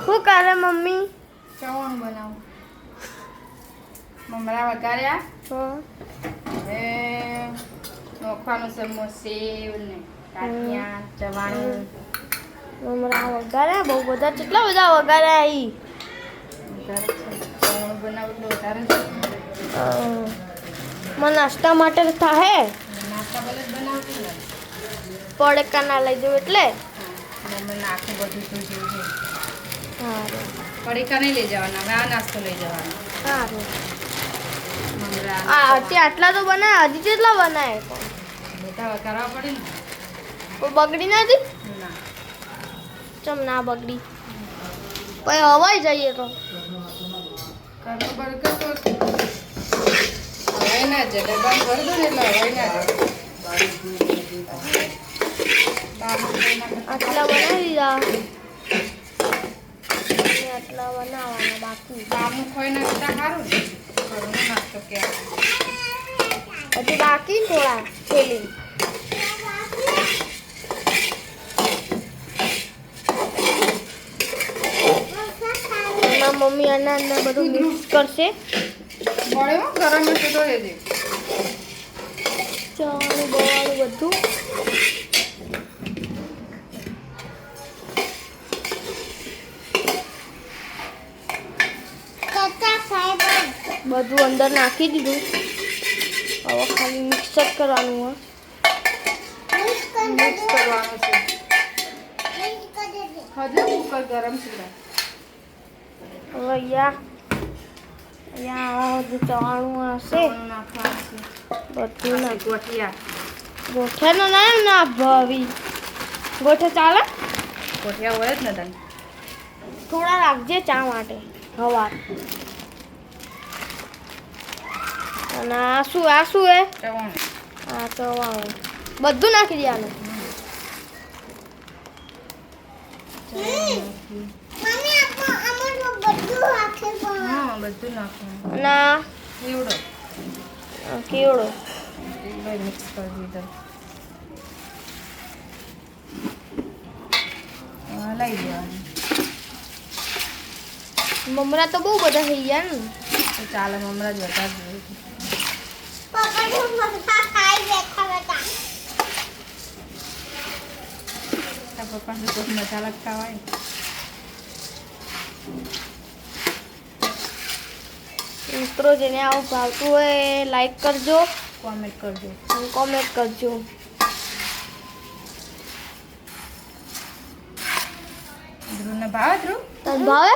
શું કરે મમ્મી? ચવાણું બનાવું. મમરા વઘાર્યા. હા. હવે નોખવાનું છે સેવ ને કાઠિયા ચવાણું. મમરા વઘાર્યા બહુ બધા, કેટલા બધા વઘાર્યા ઈ. ચવાણું બનાવું એટલે વધારે મને નાસ્તા માટે થાય નાસ્તા ભલે જ બનાવતી ને પડકા ના લઈ જવું એટલે મમ્મી નાખું બધું શું જેવું છે. સારું પડીકા નહીં લઈ જવાના, હવે આ નાસ્તો લઈ જવાનો. સારું. મમરા આટલા તો બનાય, હજી કેટલા બનાય? બધા વઘારવા પડે ને. કોઈ બગડી નથી? ના ચમ ના બગડી? પછી હવાઈ જઈએ તો ઘરનું બર્ગર તો હવાઈ ના જાય, ડબ્બામાં ભરી દો ને એટલે હવાઈ ના જાય. આટલા બનાવી દીધા, આટલા બનાવવાના બાકી. બહારનું ખોઈ નાખતા સારું ને, ઘરનો નાસ્તો ક્યાં હજી બાકી થોડા છેલ્લી. મમ્મી અનાજ ને બધું મિક્સ કરશે. મળ્યો ગરમ હશે તો લેજે. ચવાણું બવાળું બધું બધું અંદર નાખી દીધું. હવે ખાલી મિક્સ જ કરવાનું હોય. મિક્સ કરવાનું છે. હજુ કુકર ગરમ છે. હવે અહીંયા બધું ચવાણું હશે નાખવાનું છે. બધું ના ગોઠિયા ગોઠિયાનો ના ભાવી ગોઠે ચાલે? ગોઠિયા હોય જ ને તને. થોડા રાખજે ચા માટે હવા. અને આ શું હે? ચવાણું. આ ચવાણું બધું નાખી દેવાનું. હા બધું નાખવાનું. અને આ એવડો કેવડો ભાઈ મિક્સ કરી દીધો. લઈ દેવાનું. મમરા તો બહુ બધા થઈ ગયા ને. તો ચાલે, મમરા જ વધારે જોઈએ. પપ્પાને કોઈ મસાલા ખાવાય. મિત્રો જેને આવું ભાવતું હોય લાઈક કરજો, કોમેન્ટ કરજો. અને કોમેન્ટ કરજો. ધ્રુવને ભાવે ધ્રુવ? તને ભાવે?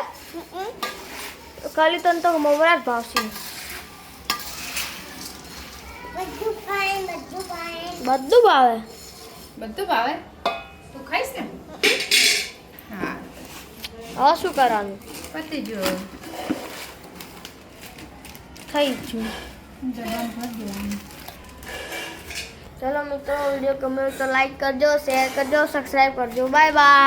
ખાલી તને તો મમરા જ ભાવશે. બધું ભાવે? બધું ભાવે. તું ખાઈશ ને? હા હવે શું કરવાનું? પતી જો ખાઈ જ છું. જબાન ભરી દેવાનું. ચલો મિત્રો, વિડીયો ગમે તો લાઈક કરજો, શેર કરજો, સબસ્ક્રાઈબ કરજો. Bye bye.